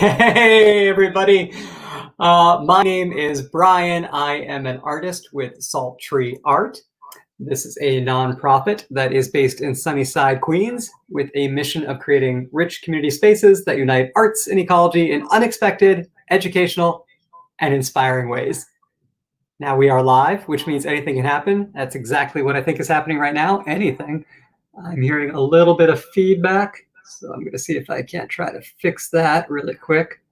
Hey, everybody. My name is Brian. I am an artist with Salt Tree Art. This is a nonprofit that is based in Sunnyside, Queens, with a mission of creating rich community spaces that unite arts and ecology in unexpected, educational, and inspiring ways. Now we are live, which means anything can happen. That's exactly what I think is happening right now. Anything. I'm hearing a little bit of feedback. So I'm going to see if I can't try to fix that really quick.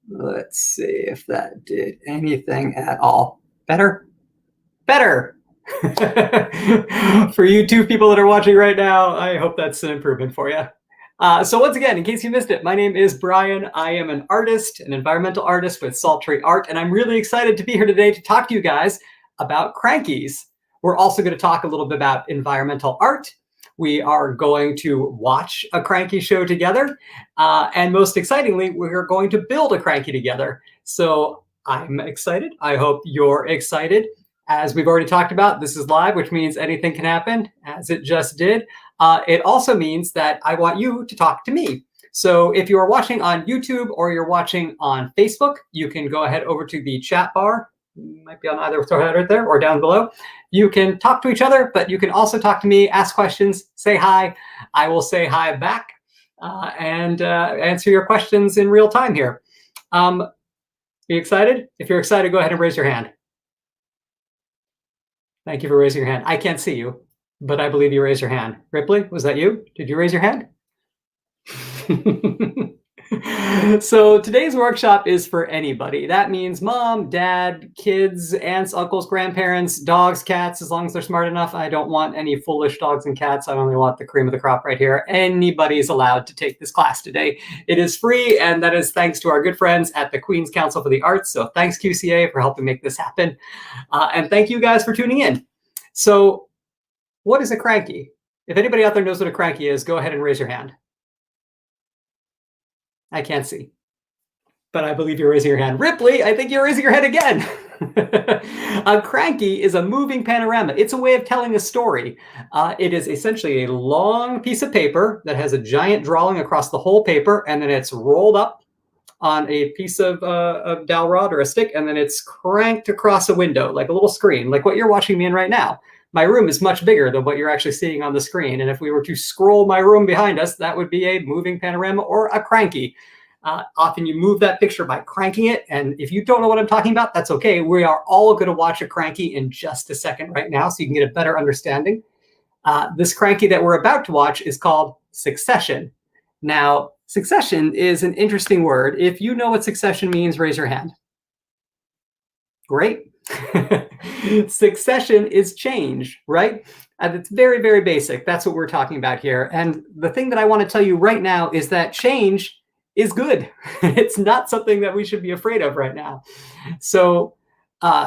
Let's see if that did anything at all. Better? Better! For you two people that are watching right now, I hope that's an improvement for you. So once again, in case you missed it, my name is Brian. I am an artist, an environmental artist with Salt Tree Art, and I'm really excited to be here today to talk to you guys about crankies. We're also going to talk a little bit about environmental art. We are going to watch a cranky show together. And most excitingly, we're going to build a cranky together. So I'm excited. I hope you're excited. As we've already talked about, this is live, which means anything can happen, as it just did. It also means that I want you to talk to me. So if you are watching on YouTube or you're watching on Facebook, you can go ahead over to the chat bar. Might be on either side right there or down below. You can talk to each other, but you can also talk to me, ask questions, say hi. I will say hi back and answer your questions in real time here. Are you excited? If you're excited, go ahead and raise your hand. Thank you for raising your hand. I can't see you, but I believe you raised your hand. Ripley, was that you? Did you raise your hand? So today's workshop is for anybody. That means mom, dad, kids, aunts, uncles, grandparents, dogs, cats, as long as they're smart enough. I don't want any foolish dogs and cats. I only want the cream of the crop right here. Anybody is allowed to take this class today. It is free, and that is thanks to our good friends at the Queens Council for the Arts. So thanks, QCA, for helping make this happen. And thank you guys for tuning in. So what is a cranky? If anybody out there knows what a cranky is, go ahead and raise your hand. I can't see, but I believe you're raising your hand. Ripley, I think you're raising your head again. A cranky is a moving panorama. It's a way of telling a story. It is essentially a long piece of paper that has a giant drawing across the whole paper, and then it's rolled up on a piece of dowel rod or a stick, and then it's cranked across a window, like a little screen, like what you're watching me in right now. My room is much bigger than what you're actually seeing on the screen. And if we were to scroll my room behind us, that would be a moving panorama or a cranky. Often you move that picture by cranking it. And if you don't know what I'm talking about, that's okay. We are all going to watch a cranky in just a second right now, so you can get a better understanding. This cranky that we're about to watch is called succession. Now, succession is an interesting word. If you know what succession means, raise your hand. Great. Succession is change, right? And it's very, very basic. That's what we're talking about here. And the thing that I want to tell you right now is that change is good. It's not something that we should be afraid of right now. So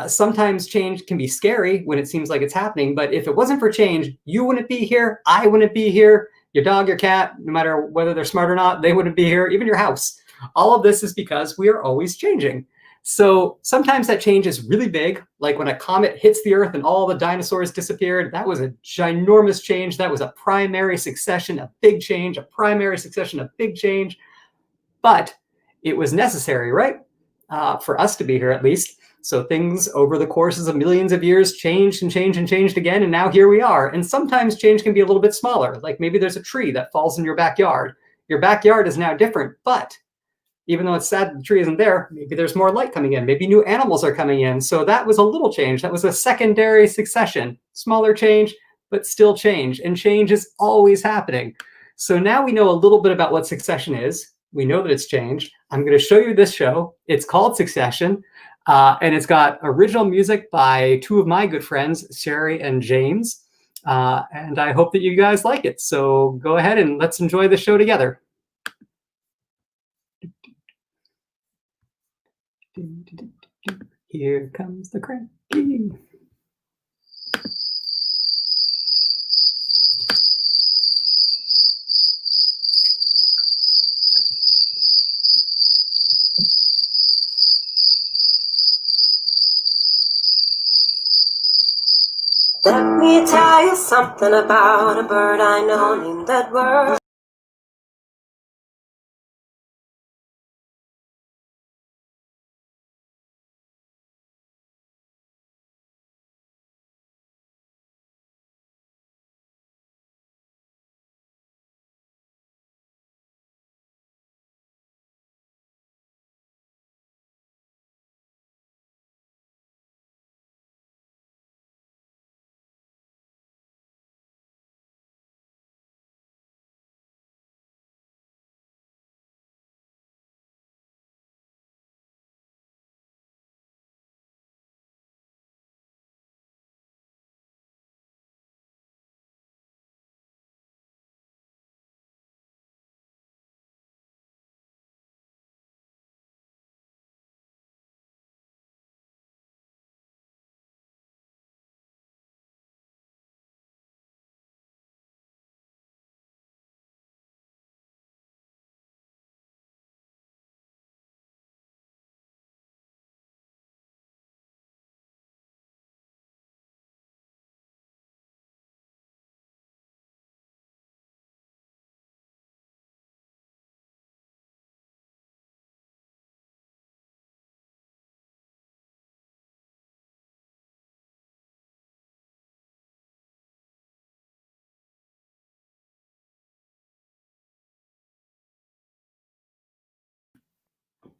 sometimes change can be scary when it seems like it's happening. But if it wasn't for change, you wouldn't be here. I wouldn't be here. Your dog, your cat, no matter whether they're smart or not, they wouldn't be here. Even your house. All of this is because we are always changing. So sometimes that change is really big, like when a comet hits the Earth and all the dinosaurs disappeared. That was a ginormous change. That was a primary succession, a big change, a primary succession, a big change. But it was necessary, right? For us to be here at least. So things over the courses of millions of years changed and changed and changed again. And now here we are. And sometimes change can be a little bit smaller. Like maybe there's a tree that falls in your backyard. Your backyard is now different, but Even though it's sad the tree isn't there, maybe there's more light coming in. Maybe new animals are coming in. So that was a little change. That was a secondary succession. Smaller change, but still change. And change is always happening. So now we know a little bit about what succession is. We know that it's changed. I'm going to show you this show. It's called Succession. And it's got original music by two of my good friends, Sherry and James. And I hope that you guys like it. So go ahead and let's enjoy the show together. Here comes the cranky. Let me tell you something about a bird I know named Edward.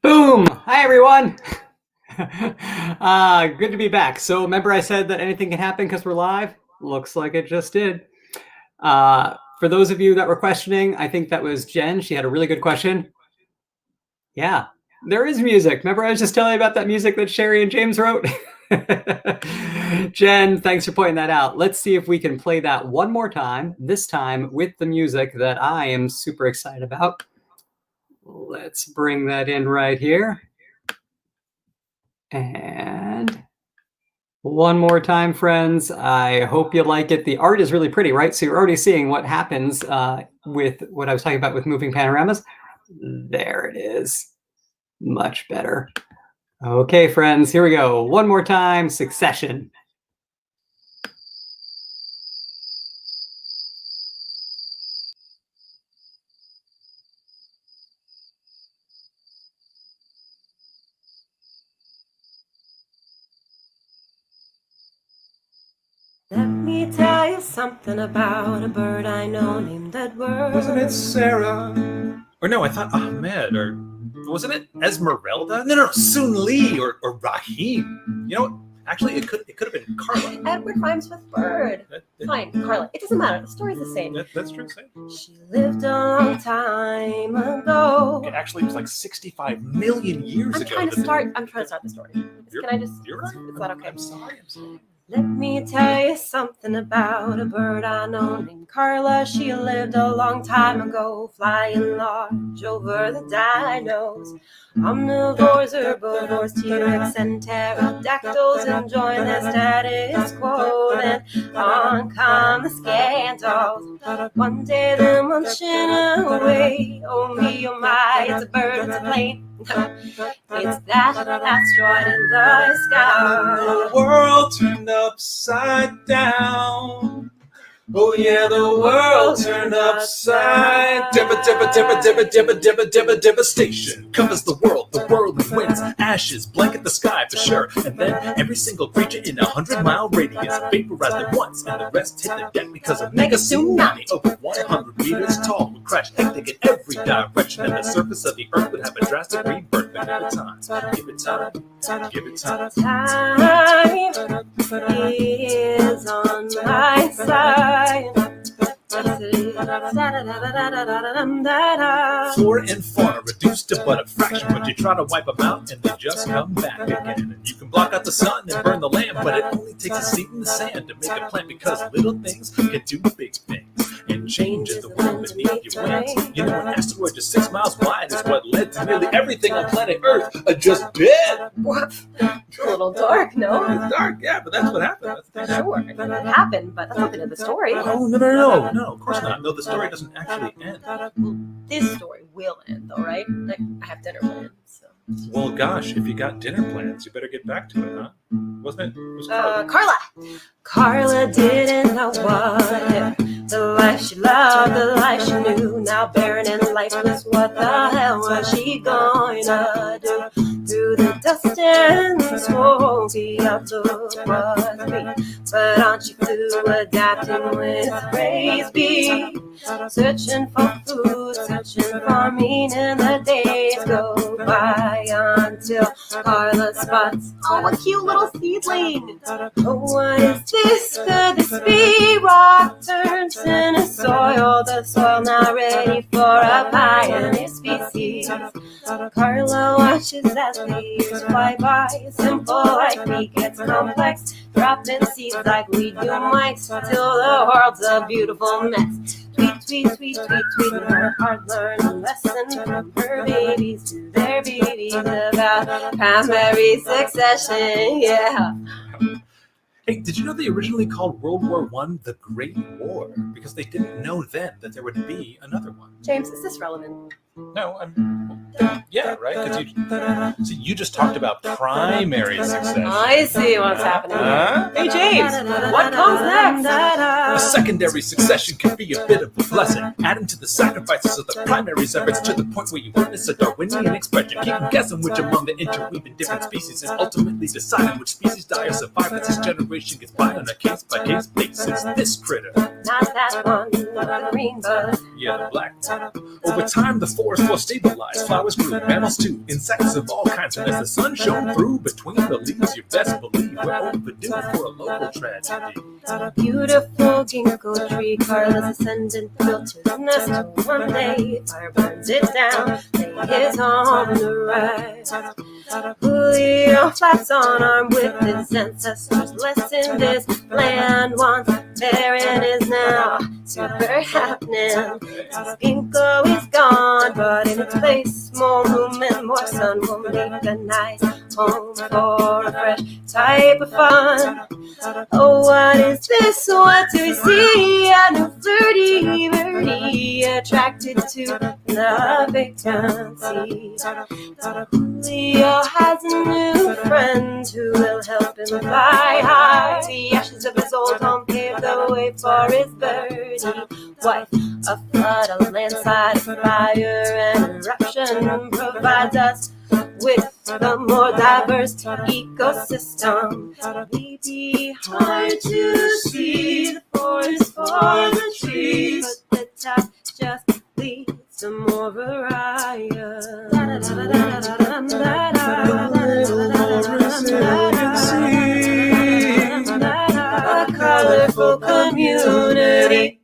Boom! Hi, everyone. Good to be back. So remember I said that anything can happen because we're live? Looks like it just did. For those of you that were questioning, I think that was Jen. She had a really good question. Yeah, there is music. Remember I was just telling you about that music that Sherry and James wrote? Jen, thanks for pointing that out. Let's see if we can play that one more time, this time with the music that I am super excited about. Let's bring that in right here. And one more time, friends. I hope you like it. The art is really pretty, right? So you're already seeing what happens with what I was talking about with moving panoramas. There it is. Much better. Okay, friends, here we go. One more time, Succession. Let me tell you something about a bird I know named Edward. Wasn't it Sarah? Or no, I thought Ahmed, or wasn't it Esmeralda? No, Soon Lee or Rahim. You know, actually, it could have been Carla. Edward rhymes with bird. Fine, Carla. It doesn't matter. The story's the same. That's true. Same. She lived a long time ago. It actually was like 65 million years ago. I'm trying to start the story. Can I just? You're right. Is that okay? I'm sorry. Let me tell you something about a bird I know named Carla. She lived a long time ago, flying large over the dinos. Omnivores, herbivores, T-Rex, and pterodactyls enjoy their status quo. Then on come the scandals. One day they're munching away. Oh me, oh my, it's a bird, it's a plane. It's that asteroid in the sky. The world turned upside down. Oh yeah, the world turned upside. Devastation covers the world with winds, ashes blanket the sky for sure. And then every single creature in 100-mile radius vaporized at once, and the rest hit the deck because of mega tsunami over 100 meters tall would crash hectic in every direction, and the surface of the earth would have a drastic rebirth. But give it time, give it time, give it time. Time is on my side. Flora and fauna reduced to but a fraction, but you try to wipe them out and they just come back again. And you can block out the sun and burn the land, but it only takes a seed in the sand to make a plant, because little things can do big things and changes the world beneath your wings. You know, an asteroid just 6 miles wide is what led to nearly everything on planet Earth just dead. What? It's a little dark, no? It's dark, yeah, but that's what happened. Sure, it happened, but that's not the end of the story. Oh, no, of course not. No, the story doesn't actually end. This story will end, though, right? Like, I have dinner plans, so. Well, gosh, if you got dinner plans, you better get back to it, huh? Wasn't it? Was Carla! Carla didn't know what the life she loved, the life she knew. Now barren in lifeless, what the hell was she going to do? Through the dust and smoke, the outlook was bleak. But aren't you through adapting with praise be? Searching for food, searching for meaning, the days go by until Carla spots, oh, a cute little seedling. Oh, what is this? Could this be? Rock turns into soil, the soil not ready for a pioneer species. Carla watches as the years fly by. Simple like me gets complex, dropping seeds like we do mics, till the world's a beautiful mess. Tweet, her heart learned a lesson from her babies to their babies about primary succession, yeah. Hey, did you know they originally called World War I the Great War? Because they didn't know then that there would be another one. James, is this relevant? No, yeah, right? Because you just talked about primary succession. I see what's happening. Hey, James, what comes next? A secondary succession can be a bit of a blessing, adding to the sacrifices of the primary's efforts to the point where you witness a Darwinian expression, keeping guessing which among the interweaving different species, and ultimately deciding which species die or survive as this generation gets by on a case-by-case basis. This critter. Not that one, the green bug. Yeah, the black one. Over time, the forest was stabilized, flowers grew, mammals too, insects of all kinds, and as the sun shone through between the leaves, you best believe we're overdue for a local tragedy. Beautiful ginkgo tree, Carla's ascendant built his nest till one day fire burns it down, lay his on the rise. Julio flaps on arm with his ancestors, lesson this land once barren is now super happening. Ginkgo is gone, but in its place more room and more sun will make a nice home for a fresh type of fun. Oh, what is this? What do we see? A new flirty birdie attracted to the vacancy. Julio has a new friend who will help him fly high. The ashes of his old home paved the way for his birdie wife. A flood, a landslide, a fire, and eruption provides us with the more diverse ecosystem. It may be hard to see the forest for the trees, but the top just leads to more variety. A colorful community.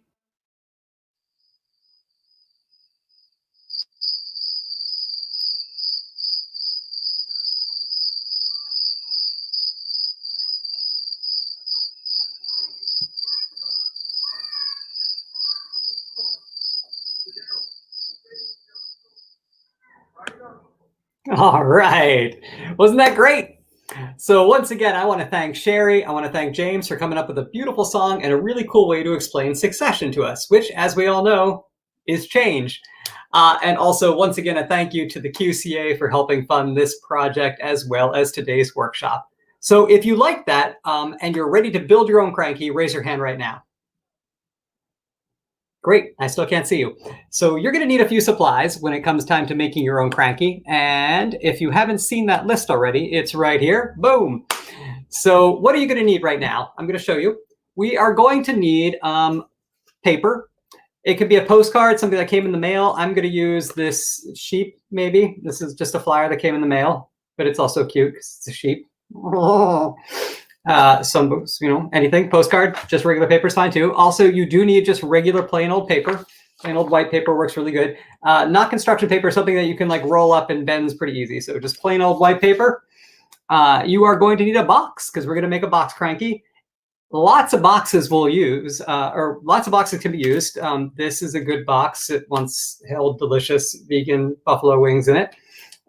All right. Wasn't that great? So once again, I want to thank Sherry. I want to thank James for coming up with a beautiful song and a really cool way to explain succession to us, which, as we all know, is change. And also, once again, a thank you to the QCA for helping fund this project as well as today's workshop. So if you like that and you're ready to build your own cranky, raise your hand right now. Great, I still can't see you. So you're gonna need a few supplies when it comes time to making your own cranky. And if you haven't seen that list already, it's right here, boom. So what are you gonna need right now? I'm gonna show you. We are going to need paper. It could be a postcard, something that came in the mail. I'm gonna use this sheep, maybe. This is just a flyer that came in the mail, but it's also cute because it's a sheep. Oh. Some books, anything, postcard, just regular paper is fine too. Also, you do need just regular plain old paper. Plain old white paper works really good. Not construction paper, something that you can like roll up and bends pretty easy. So just plain old white paper. You are going to need a box because we're going to make a box cranky. Lots of boxes we'll use, or lots of boxes can be used. This is a good box. It once held delicious vegan buffalo wings in it.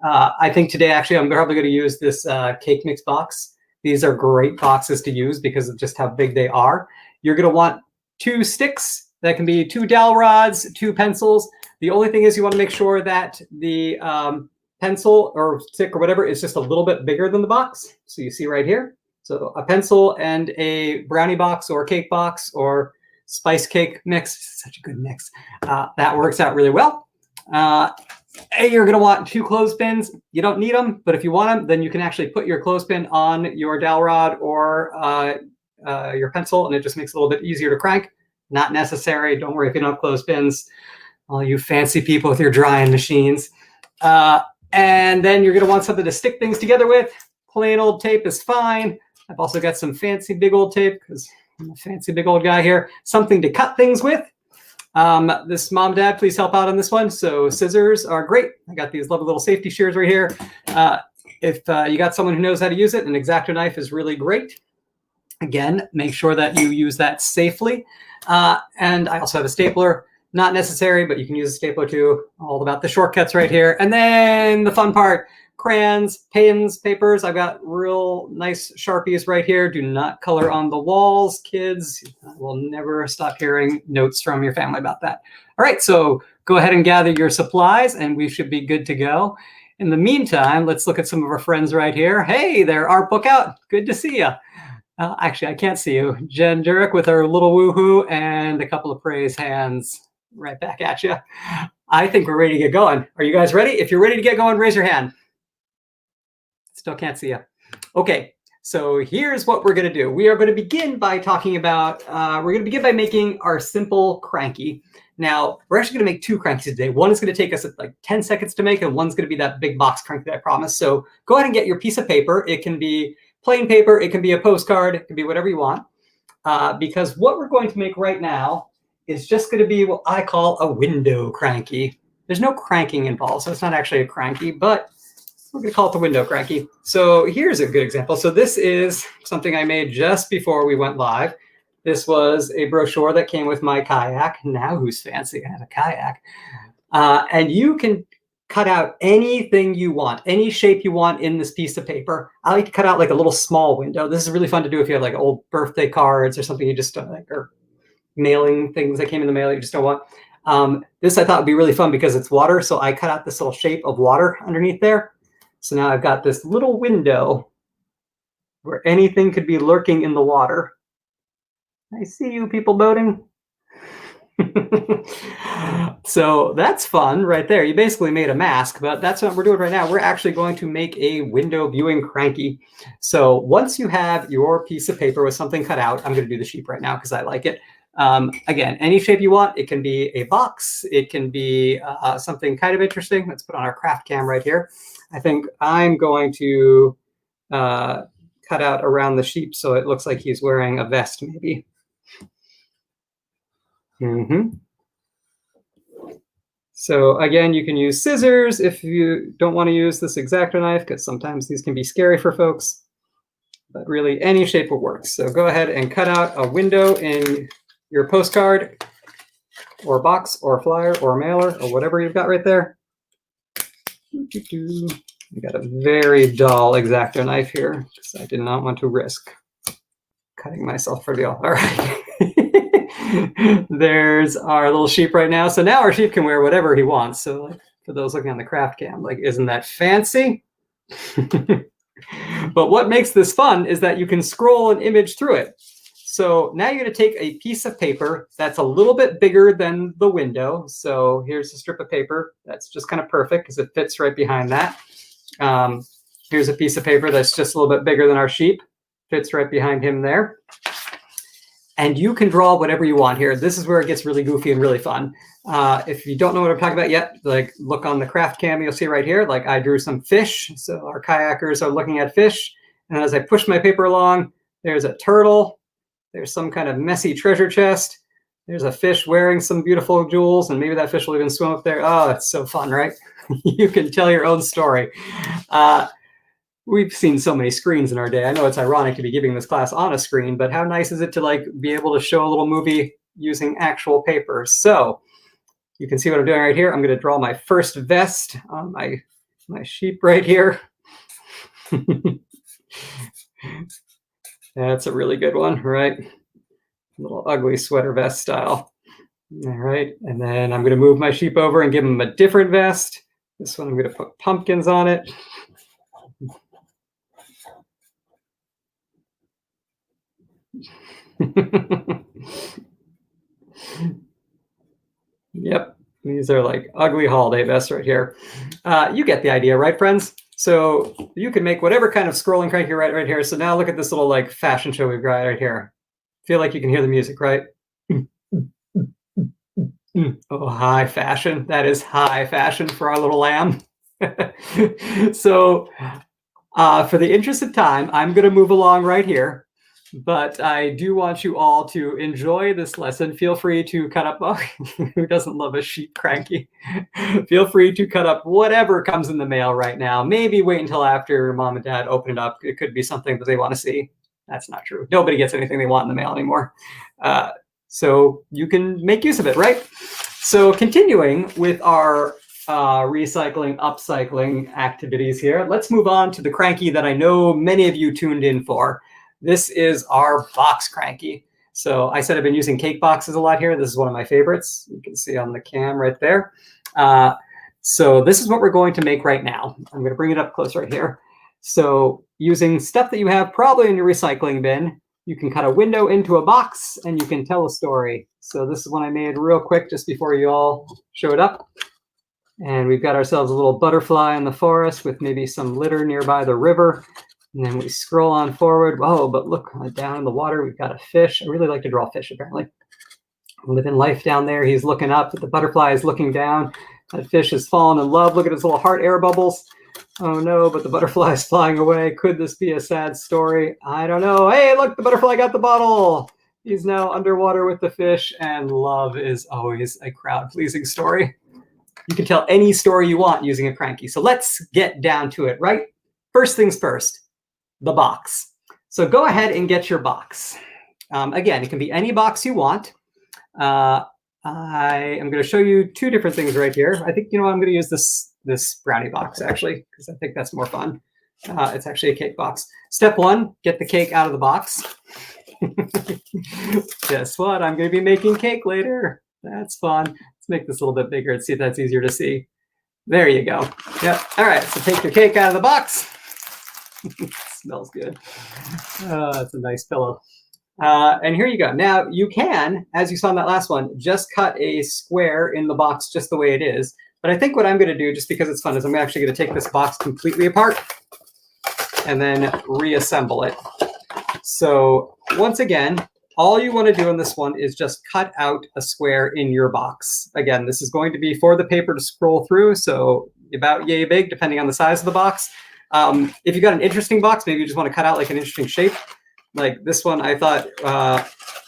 I think today, actually, I'm probably going to use this cake mix box. These are great boxes to use because of just how big they are. You're going to want 2 sticks. That can be 2 dowel rods, 2 pencils. The only thing is you want to make sure that the pencil or stick or whatever is just a little bit bigger than the box. So you see right here. So a pencil and a brownie box or cake box or spice cake mix. Such a good mix. That works out really well. You're going to want 2 clothespins. You don't need them, but if you want them, then you can actually put your clothespin on your dowel rod or your pencil, and it just makes it a little bit easier to crank. Not necessary. Don't worry if you don't have clothespins. All you fancy people with your drying machines. And then you're going to want something to stick things together with. Plain old tape is fine. I've also got some fancy big old tape because I'm a fancy big old guy here. Something to cut things with. This mom, dad, please help out on this one. So scissors are great. I got these lovely little safety shears right here. If you got someone who knows how to use it, an X-Acto knife is really great. Again, make sure that you use that safely. And I also have a stapler. Not necessary, but you can use a stapler too. All about the shortcuts right here. And then the fun part, crayons, pens, papers. I've got real nice Sharpies right here. Do not color on the walls, kids. I will never stop hearing notes from your family about that. All right, so go ahead and gather your supplies and we should be good to go. In the meantime, let's look at some of our friends right here. Hey there, Art Book Out. Good to see you. Actually, I can't see you. Jen Durek with her little woohoo and a couple of praise hands right back at you. I think we're ready to get going. Are you guys ready? If you're ready to get going, raise your hand. Still can't see you. Okay, so here's what we're going to do. We are going to begin by talking about, we're going to begin by making our simple cranky. Now, we're actually going to make 2 crankies today. One is going to take us like 10 seconds to make, and one's going to be that big box cranky that I promised. So go ahead and get your piece of paper. It can be plain paper. It can be a postcard. It can be whatever you want. Because what we're going to make right now is just going to be what I call a window cranky. There's no cranking involved, so it's not actually a cranky, but we're going to call it the window cranky. So here's a good example. So this is something I made just before we went live. This was a brochure that came with my kayak. Now who's fancy? I have a kayak. And you can cut out anything you want, any shape you want in this piece of paper. I like to cut out like a little small window. This is really fun to do if you have like old birthday cards or something you just don't like, or mailing things that came in the mail you just don't want. This I thought would be really fun because it's water. So I cut out this little shape of water underneath there. So now I've got this little window where anything could be lurking in the water. I see you people boating. So that's fun right there. You basically made a mask, but that's what we're doing right now. We're actually going to make a window viewing cranky. So once you have your piece of paper with something cut out, I'm going to do the sheep right now because I like it. Again, any shape you want. It can be a box. It can be something kind of interesting. Let's put on our craft cam right here. I think I'm going to cut out around the sheep so it looks like he's wearing a vest maybe. So again, you can use scissors if you don't want to use this X-Acto knife because sometimes these can be scary for folks. But really, any shape will work. So go ahead and cut out a window in your postcard or box or flyer or mailer or whatever you've got right there. You got a very dull X-Acto knife here because I did not want to risk cutting myself for real. All right. There's our little sheep right now. So now our sheep can wear whatever he wants. So like, for those looking on the craft cam, like, isn't that fancy? But what makes this fun is that you can scroll an image through it. So now you're going to take a piece of paper that's a little bit bigger than the window. So here's a strip of paper that's just kind of perfect because it fits right behind that. Here's a piece of paper that's just a little bit bigger than our sheep. Fits right behind him there. And you can draw whatever you want here. This is where it gets really goofy and really fun. If you don't know what I'm talking about yet, like look on the craft cam, you'll see right here, like I drew some fish. So our kayakers are looking at fish. And as I push my paper along, there's a turtle. There's some kind of messy treasure chest. There's a fish wearing some beautiful jewels, and maybe that fish will even swim up there. Oh, it's so fun, right? You can tell your own story. We've seen so many screens in our day. I know it's ironic to be giving this class on a screen, but how nice is it to like be able to show a little movie using actual paper? So you can see what I'm doing right here. I'm going to draw my first vest on my sheep right here. That's a really good one, right? A little ugly sweater vest style. All right, and then I'm going to move my sheep over and give him a different vest. This one I'm going to put pumpkins on it. Yep, these are like ugly holiday vests right here. You get the idea, right, friends? So you can make whatever kind of scrolling cranky right here. So now look at this little like fashion show we've got right here. Feel like you can hear the music, right? Oh, high fashion. That is high fashion for our little lamb. So for the interest of time, I'm going to move along right here. But I do want you all to enjoy this lesson. Feel free to cut up, oh, who doesn't love a sheep cranky? Feel free to cut up whatever comes in the mail right now. Maybe wait until after mom and dad open it up. It could be something that they want to see. That's not true. Nobody gets anything they want in the mail anymore. So you can make use of it, right? So continuing with our recycling, upcycling activities here, let's move on to the cranky that I know many of you tuned in for. This is our box cranky. So I said I've been using cake boxes a lot here. This is one of my favorites. You can see on the cam right there. So this is what we're going to make right now. I'm going to bring it up close right here. So using stuff that you have probably in your recycling bin, you can cut a window into a box and you can tell a story. So this is one I made real quick just before you all showed up. And we've got ourselves a little butterfly in the forest with maybe some litter nearby the river. And then we scroll on forward. Whoa, but look, down in the water, we've got a fish. I really like to draw fish, apparently. Living life down there. He's looking up. The butterfly is looking down. That fish has fallen in love. Look at his little heart air bubbles. Oh, no, but the butterfly is flying away. Could this be a sad story? I don't know. Hey, look, the butterfly got the bottle. He's now underwater with the fish, and love is always a crowd-pleasing story. You can tell any story you want using a cranky. So let's get down to it, right? First things first. The box. So go ahead and get your box. Again, it can be any box you want. I am going to show you two different things right here. I think, you know, I'm going to use this brownie box actually, because I think that's more fun. It's actually a cake box. Step one, get the cake out of the box. Guess what? I'm going to be making cake later. That's fun. Let's make this a little bit bigger and see if that's easier to see. There you go. Yep. All right. So take your cake out of the box. Smells good. It's a nice pillow. And here you go. Now you can, as you saw in that last one, just cut a square in the box just the way it is. But I think what I'm going to do, just because it's fun, is I'm actually going to take this box completely apart and then reassemble it. So once again, all you want to do in this one is just cut out a square in your box. Again, this is going to be for the paper to scroll through, so about yay big, depending on the size of the box. If you got an interesting box, maybe you just want to cut out like an interesting shape. Like this one, I thought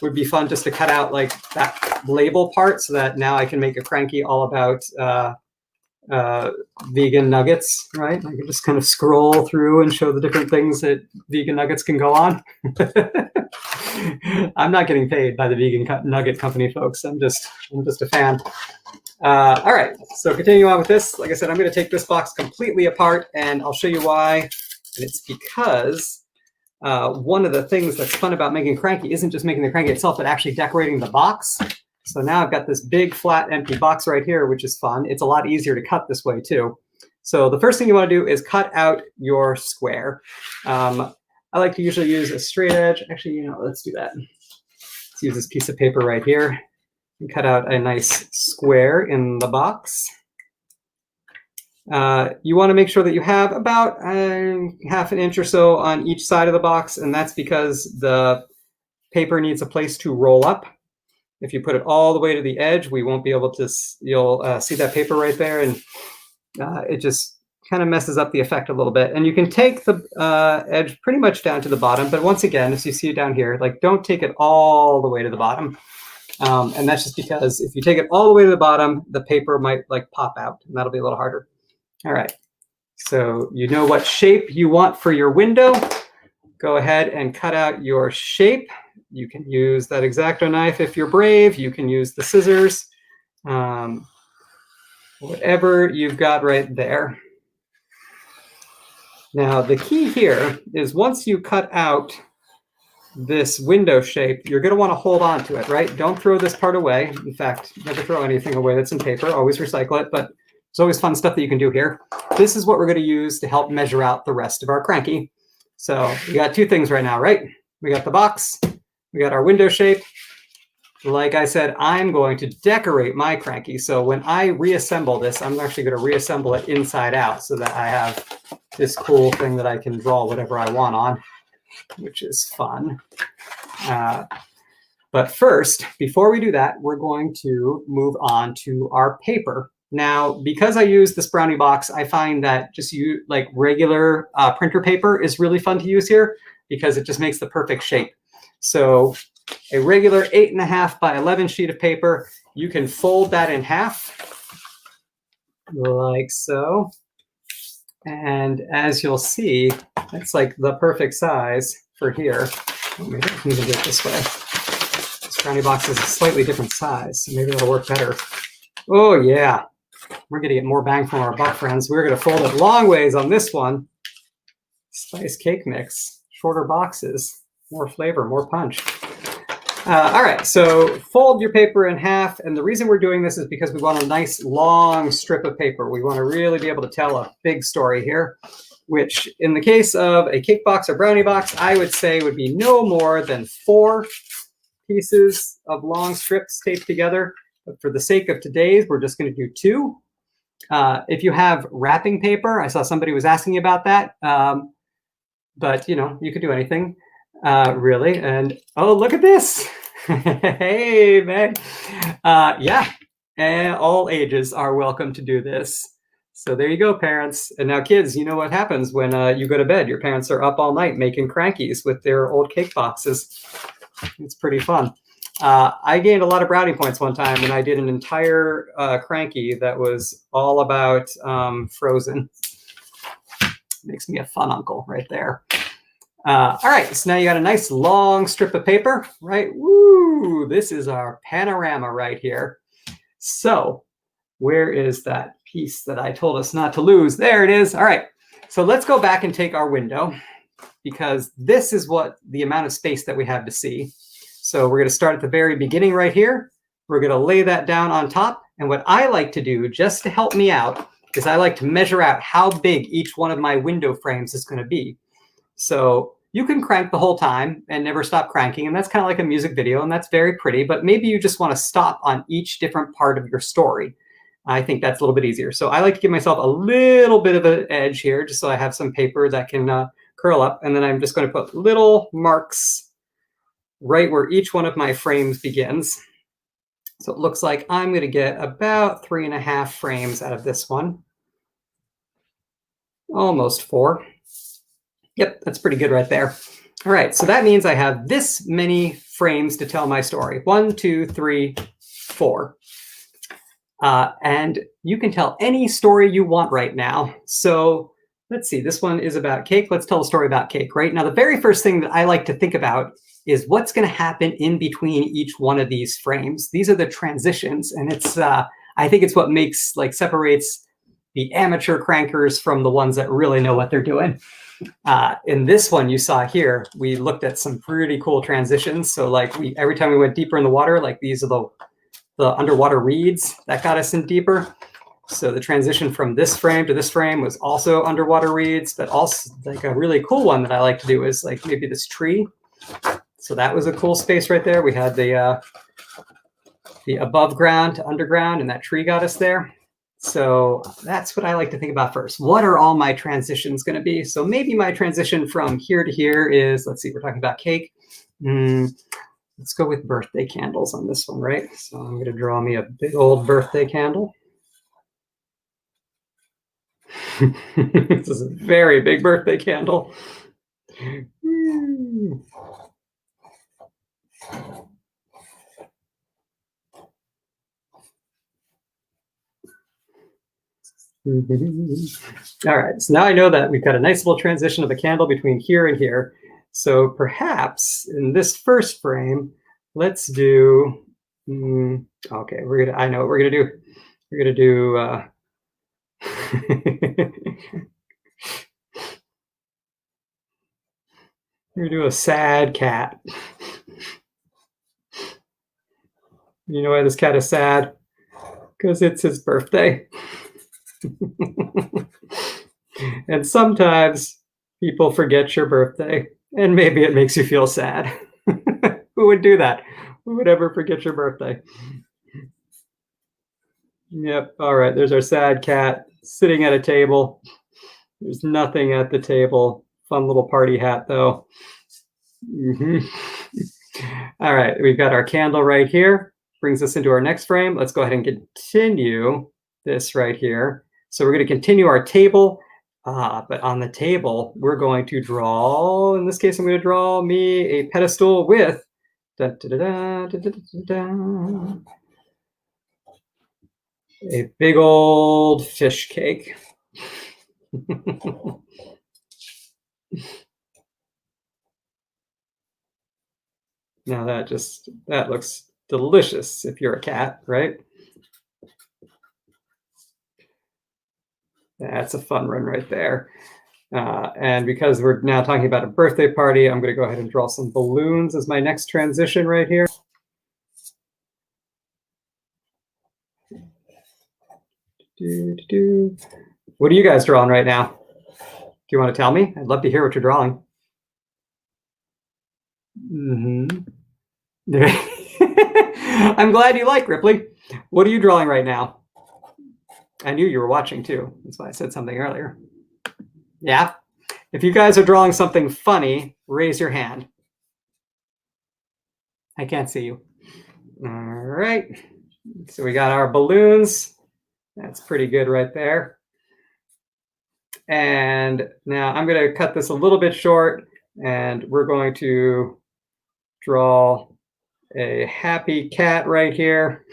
would be fun just to cut out like that label part so that now I can make a cranky all about vegan nuggets, right? I can just kind of scroll through and show the different things that vegan nuggets can go on. I'm not getting paid by the vegan nugget company, folks. I'm just a fan. All right, so continuing on with this, like I said, I'm going to take this box completely apart and I'll show you why. And it's because one of the things that's fun about making cranky isn't just making the cranky itself, but actually decorating the box. So now I've got this big flat empty box right here, which is fun. It's a lot easier to cut this way too. So the first thing you want to do is cut out your square. I like to usually use a straight edge. Actually, you know, let's do that. use this piece of paper right here and cut out a nice square in the box. You want to make sure that you have about half an inch or so on each side of the box, and that's because the paper needs a place to roll up. If you put it all the way to the edge, we won't be able to, you'll see that paper right there, and it just kind of messes up the effect a little bit. And you can take the edge pretty much down to the bottom, but once again, as you see down here, like don't take it all the way to the bottom. And that's just because if you take it all the way to the bottom, the paper might like pop out, and that'll be a little harder. All right, so you know what shape you want for your window. Go ahead and cut out your shape. You can use that X-Acto knife if you're brave. You can use the scissors, whatever you've got right there. Now, the key here is once you cut out this window shape, you're going to want to hold on to it, right? Don't throw this part away. In fact, never throw anything away that's in paper. Always recycle it, but there's always fun stuff that you can do here. This is what we're going to use to help measure out the rest of our cranky. So we got two things right now, right? We got the box, we got our window shape. Like I said, I'm going to decorate my cranky. So when I reassemble this, I'm actually going to reassemble it inside out so that I have this cool thing that I can draw whatever I want on, which is fun. But first, before we do that, we're going to move on to our paper. Now, because I use this brownie box, I find that just like regular printer paper is really fun to use here because it just makes the perfect shape. So a regular 8.5 by 11 sheet of paper, you can fold that in half like so. And as you'll see, that's like the perfect size for here. Oh, maybe I can even do it this way. This brownie box is a slightly different size, so maybe it'll work better. Oh yeah, we're gonna get more bang from our buck, friends. We're gonna fold it long ways on this one. Spice cake mix, shorter boxes, more flavor, more punch. All right, so fold your paper in half, and the reason we're doing this is because we want a nice long strip of paper. We want to really be able to tell a big story here, which in the case of a cake box or brownie box, I would say would be no more than 4 pieces of long strips taped together. But for the sake of today's, we're just going to do 2. If you have wrapping paper, I saw somebody was asking about that, but you know, you could do anything. Really, and oh, look at this. Hey, man. Yeah, and all ages are welcome to do this. So there you go, parents. And now kids, you know what happens when you go to bed. Your parents are up all night making crankies with their old cake boxes. It's pretty fun. I gained a lot of brownie points one time when I did an entire cranky that was all about Frozen. Makes me a fun uncle right there. All right, so now you got a nice long strip of paper, right? Woo! This is our panorama right here. So where is that piece that I told us not to lose? There it is. All right, so let's go back and take our window because this is what the amount of space that we have to see. So we're going to start at the very beginning right here. We're going to lay that down on top. And what I like to do just to help me out is I like to measure out how big each one of my window frames is going to be. So you can crank the whole time and never stop cranking, and that's kind of like a music video, and that's very pretty, but maybe you just want to stop on each different part of your story. I think that's a little bit easier. So I like to give myself a little bit of an edge here, just so I have some paper that can curl up, and then I'm just going to put little marks right where each one of my frames begins. So it looks like I'm going to get about 3.5 frames out of this one. Almost 4. Yep, that's pretty good right there. All right, so that means I have this many frames to tell my story. 1, 2, 3, 4. And you can tell any story you want right now. So let's see, this one is about cake. Let's tell a story about cake, right? Now, the very first thing that I like to think about is what's going to happen in between each one of these frames. These are the transitions, and it's I think it's what makes, like, separates the amateur crankers from the ones that really know what they're doing. In this one you saw here, we looked at some pretty cool transitions. So like every time we went deeper in the water, like these are the underwater reeds that got us in deeper. So the transition from this frame to this frame was also underwater reeds, but also like a really cool one that I like to do is like maybe this tree. So that was a cool space right there. We had the above ground to underground, and that tree got us there. So that's what I like to think about first. What are all my transitions going to be? So maybe my transition from here to here is, let's see, we're talking about cake. Let's go with birthday candles on this one, right? So I'm going to draw me a big old birthday candle. This is a very big birthday candle. All right, so now I know that we've got a nice little transition of the candle between here and here. So perhaps in this first frame, let's do, okay, I know what we're gonna do. We're gonna do, we're gonna do a sad cat. You know why this cat is sad? Because it's his birthday. And sometimes people forget your birthday, and maybe it makes you feel sad. Who would do that? Who would ever forget your birthday? Yep. All right. There's our sad cat sitting at a table. There's nothing at the table. Fun little party hat, though. All right. We've got our candle right here. Brings us into our next frame. Let's go ahead and continue this right here. So we're going to continue our table. But on the table, we're going to draw, in this case, I'm going to draw me a pedestal with a big old fish cake. Now that looks delicious if you're a cat, right? That's a fun one right there. And because we're now talking about a birthday party, I'm going to go ahead and draw some balloons as my next transition right here. What are you guys drawing right now? Do you want to tell me? I'd love to hear what you're drawing. I'm glad you like, Ripley. What are you drawing right now? I knew you were watching too. That's why I said something earlier. Yeah. If you guys are drawing something funny, raise your hand. I can't see you. All right. So we got our balloons. That's pretty good right there. And now I'm going to cut this a little bit short, and we're going to draw a happy cat right here.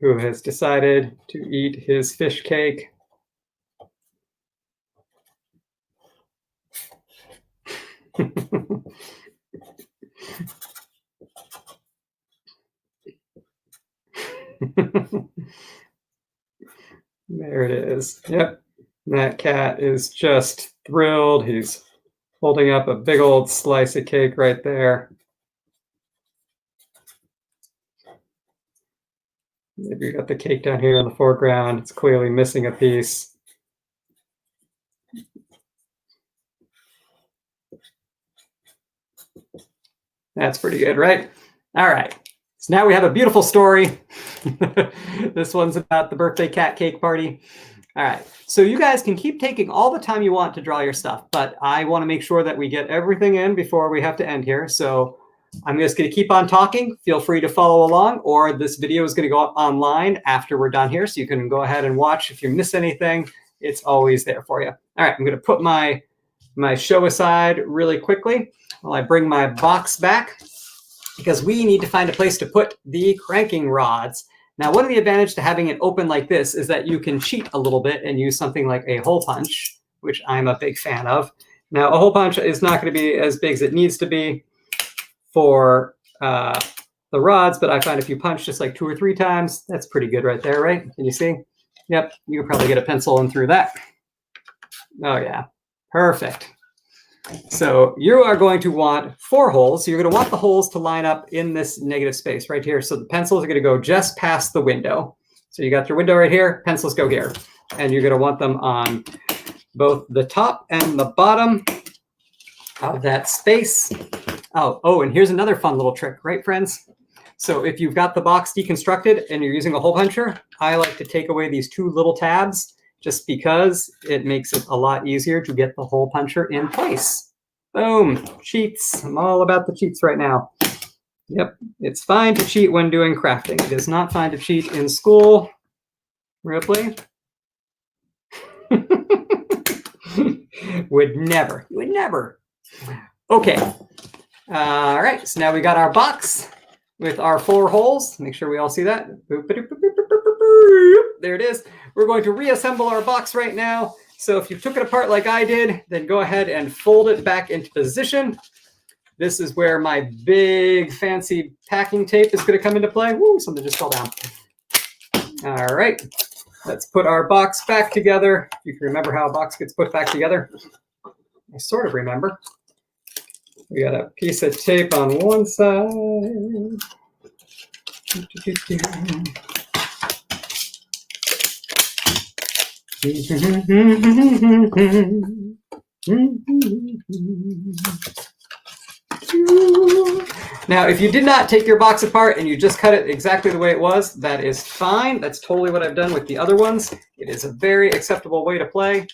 Who has decided to eat his fish cake. There it is. Yep. That cat is just thrilled. He's holding up a big old slice of cake right there. Maybe you got the cake down here in the foreground. It's clearly missing a piece. That's pretty good, right? All right. So now we have a beautiful story. This one's about the birthday cat cake party. All right. So you guys can keep taking all the time you want to draw your stuff, but I want to make sure that we get everything in before we have to end here. So I'm just going to keep on talking. Feel free to follow along, or this video is going to go up online after we're done here. So you can go ahead and watch. If you miss anything, it's always there for you. All right, I'm going to put my show aside really quickly while I bring my box back, because we need to find a place to put the cranking rods. Now, one of the advantages to having it open like this is that you can cheat a little bit and use something like a hole punch, which I'm a big fan of. Now, a hole punch is not going to be as big as it needs to be for the rods, but I find if you punch just like 2 or 3 times, that's pretty good right there, right? Can you see? Yep, you can probably get a pencil in through that. Oh yeah, perfect. So you are going to want 4 holes. So you're going to want the holes to line up in this negative space right here. So the pencils are going to go just past the window. So you got your window right here, pencils go here. And you're going to want them on both the top and the bottom of that space. Oh, and here's another fun little trick, right, friends? So if you've got the box deconstructed and you're using a hole puncher, I like to take away these two little tabs just because it makes it a lot easier to get the hole puncher in place. Boom, cheats. I'm all about the cheats right now. Yep, it's fine to cheat when doing crafting. It is not fine to cheat in school. Ripley? Would never. Okay. All right, so now we got our box with our 4 holes. Make sure we all see that. There it is. We're going to reassemble our box right now. So if you took it apart like I did, then go ahead and fold it back into position. This is where my big fancy packing tape is going to come into play. Woo, something just fell down. All right, let's put our box back together. You can remember how a box gets put back together. I sort of remember. We got a piece of tape on one side. Now, if you did not take your box apart and you just cut it exactly the way it was, that is fine. That's totally what I've done with the other ones. It is a very acceptable way to play.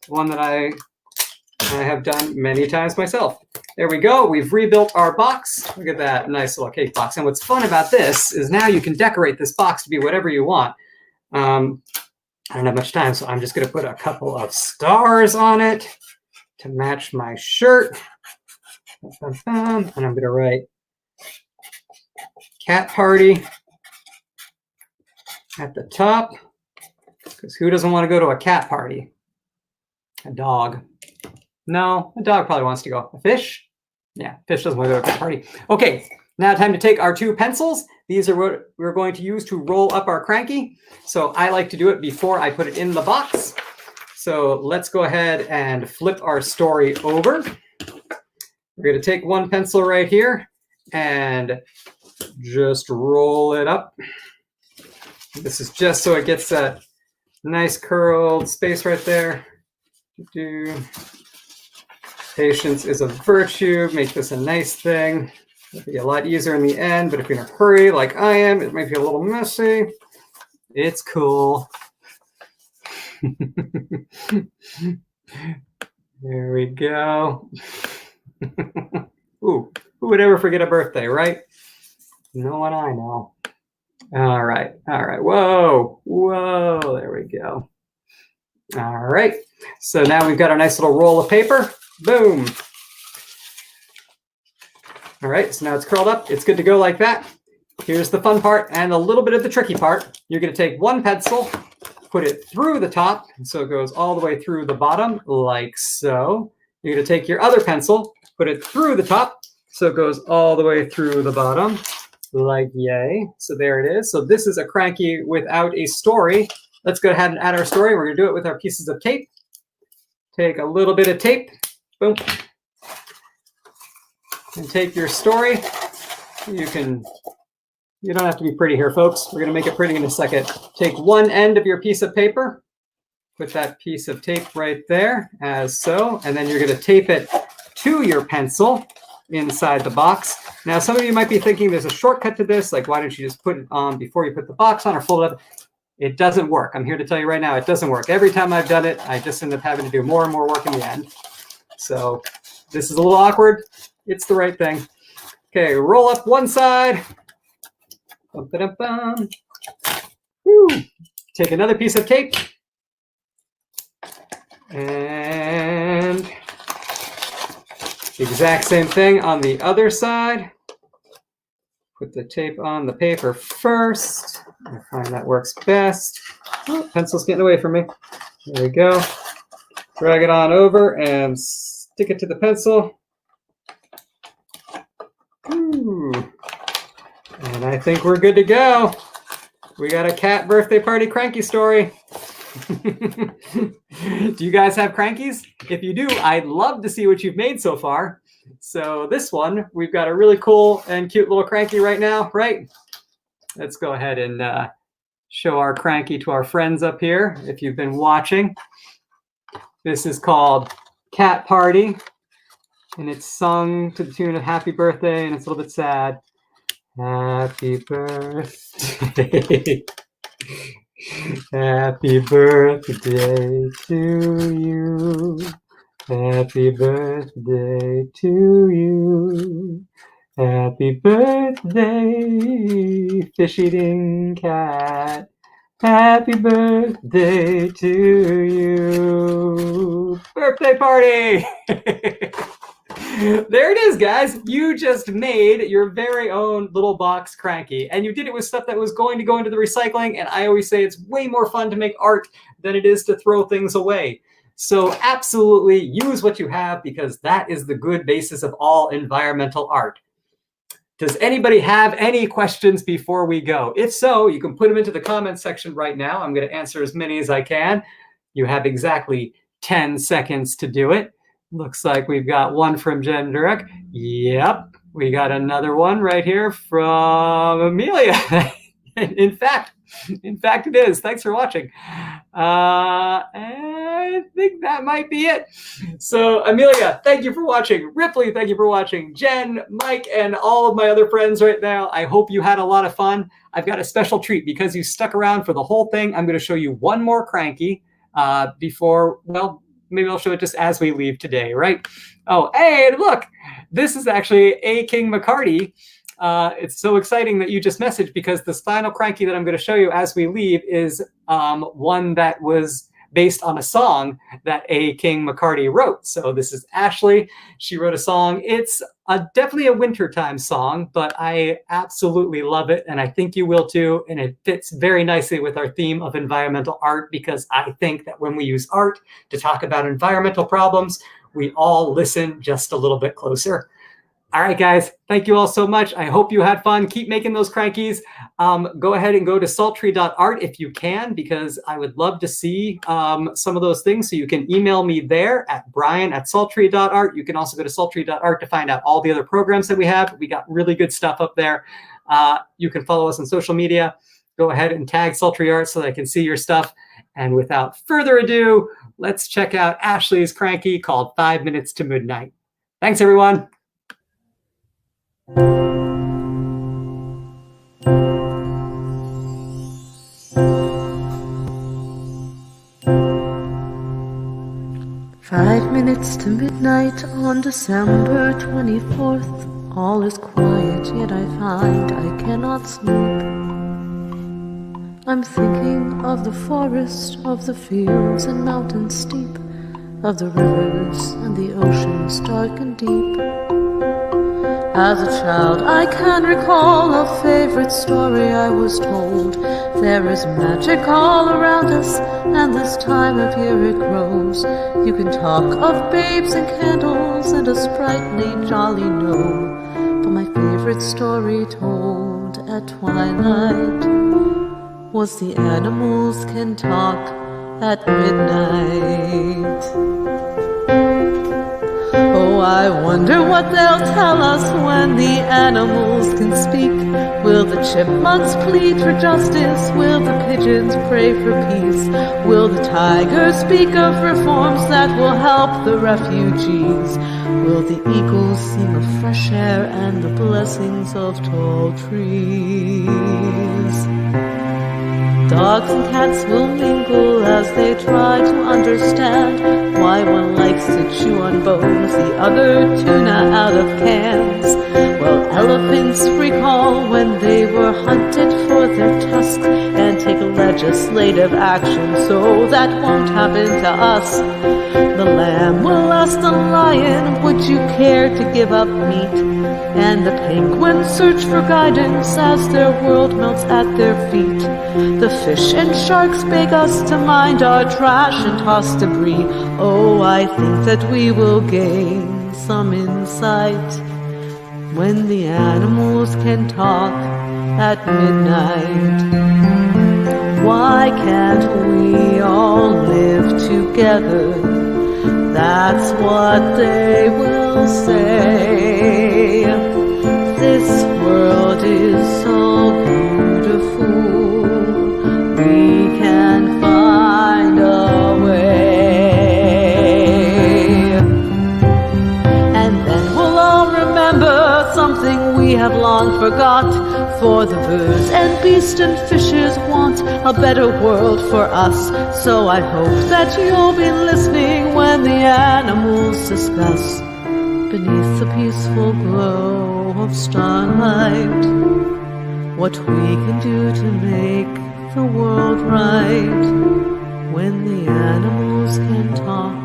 One that I have done many times myself. There we go. We've rebuilt our box. Look at that nice little cake box. And what's fun about this is now you can decorate this box to be whatever you want. I don't have much time, so I'm just going to put a couple of stars on it to match my shirt. And I'm going to write cat party at the top, because who doesn't want to go to a cat party? A dog. No, a dog probably wants to go. A fish? Yeah, fish doesn't want to go to a cat party. Okay, now time to take our 2 pencils. These are what we're going to use to roll up our cranky. So I like to do it before I put it in the box. So let's go ahead and flip our story over. We're going to take 1 pencil right here and just roll it up. This is just so it gets that nice curled space right there. Patience is a virtue. Make this a nice thing. It'll be a lot easier in the end, but if you're in a hurry like I am, it might be a little messy. It's cool. There we go. Ooh, who would ever forget a birthday, right? No one I know. All right. Whoa, there we go. All right, so now we've got our nice little roll of paper. Boom. All right, so now it's curled up. It's good to go like that. Here's the fun part and a little bit of the tricky part. You're going to take 1 pencil, put it through the top, so it goes all the way through the bottom, like so. You're going to take your other pencil, put it through the top, so it goes all the way through the bottom, like yay. So there it is. So this is a cranky without a story. Let's go ahead and add our story. We're going to do it with our pieces of tape. Take a little bit of tape. Boom. And take your story. You don't have to be pretty here, folks. We're going to make it pretty in a second. Take 1 end of your piece of paper. Put that piece of tape right there, as so. And then you're going to tape it to your pencil inside the box. Now, some of you might be thinking there's a shortcut to this. Like, why don't you just put it on before you put the box on or fold it up? It doesn't work. I'm here to tell you right now, it doesn't work. Every time I've done it, I just end up having to do more and more work in the end. So this is a little awkward. It's the right thing. Okay, roll up 1 side. Bum, ba-dum, bum. Woo. Take another piece of tape. And the exact same thing on the other side. Put the tape on the paper first. I find that works best. Oh, pencil's getting away from me. There we go. Drag it on over and stick it to the pencil. Ooh. And I think we're good to go. We got a cat birthday party cranky story. Do you guys have crankies? If you do, I'd love to see what you've made so far. So this one, we've got a really cool and cute little cranky right now, right? Let's go ahead and show our cranky to our friends up here, if you've been watching. This is called Cat Party. and it's sung to the tune of Happy Birthday, and it's a little bit sad. Happy birthday. Happy birthday to you. Happy birthday to you. Happy birthday, fish-eating cat. Happy birthday to you. Birthday party! There it is, guys. You just made your very own little box cranky, and you did it with stuff that was going to go into the recycling, and I always say it's way more fun to make art than it is to throw things away. So absolutely use what you have, because that is the good basis of all environmental art. Does anybody have any questions before we go? If so, you can put them into the comments section right now. I'm going to answer as many as I can. You have exactly 10 seconds to do it. Looks like we've got one from Jen Durek. Yep, we got another one right here from Amelia. In fact, it is. Thanks for watching. I think that might be it. So, Amelia, thank you for watching. Ripley, thank you for watching. Jen, Mike, and all of my other friends right now, I hope you had a lot of fun. I've got a special treat because you stuck around for the whole thing. I'm going to show you one more cranky before, well, maybe I'll show it just as we leave today, right? Oh, hey, look, this is actually A. King McCarty. It's so exciting that you just messaged, because this final cranky that I'm going to show you as we leave is one that was based on a song that A. King McCarty wrote. So this is Ashley. She wrote a song. It's definitely a wintertime song, but I absolutely love it, and I think you will too. And it fits very nicely with our theme of environmental art, because I think that when we use art to talk about environmental problems, we all listen just a little bit closer. All right, guys, thank you all so much. I hope you had fun. Keep making those crankies. Go ahead and go to sultry.art if you can, because I would love to see some of those things. So you can email me there at brian@sultry.art. You can also go to sultry.art to find out all the other programs that we have. We got really good stuff up there. You can follow us on social media. Go ahead and tag Sultry Art so that I can see your stuff. And without further ado, let's check out Ashley's cranky called 5 Minutes to Midnight. Thanks, everyone. 5 minutes to midnight on December 24th. All is quiet, yet I find I cannot sleep. I'm thinking of the forest, of the fields and mountains steep, of the rivers and the oceans dark and deep. As a child I can recall a favorite story I was told. There is magic all around us, and this time of year it grows. You can talk of babes and candles and a sprightly jolly gnome, but my favorite story told at twilight was the animals can talk at midnight. Oh, I wonder what they'll tell us when the animals can speak. Will the chipmunks plead for justice? Will the pigeons pray for peace? Will the tigers speak of reforms that will help the refugees? Will the eagles sing of fresh air and the blessings of tall trees? Dogs and cats will mingle as they try to understand why one likes to chew on bones, the other tuna out of cans. Well, elephants recall when they were hunted for their tusks and take legislative action so that won't happen to us. The lamb will ask the lion, would you care to give up meat? And the penguins search for guidance as their world melts at their feet. The fish and sharks beg us to mind our trash and toss debris. Oh, I think that we will gain some insight when the animals can talk at midnight. Why can't we all live together? That's what they will say. This world is so beautiful, we can find a way. And we have long forgot. For the birds and beasts and fishes want a better world for us. So I hope that you'll be listening when the animals discuss, beneath the peaceful glow of starlight, what we can do to make the world right. When the animals can talk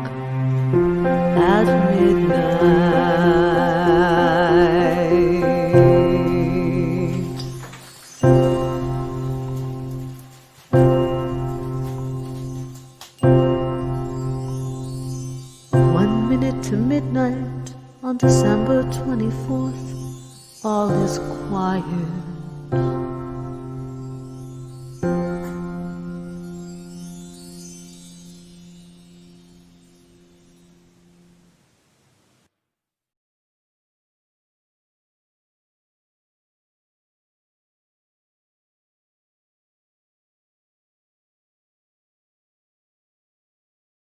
at midnight. 1 minute to midnight on December 24th, all is quiet.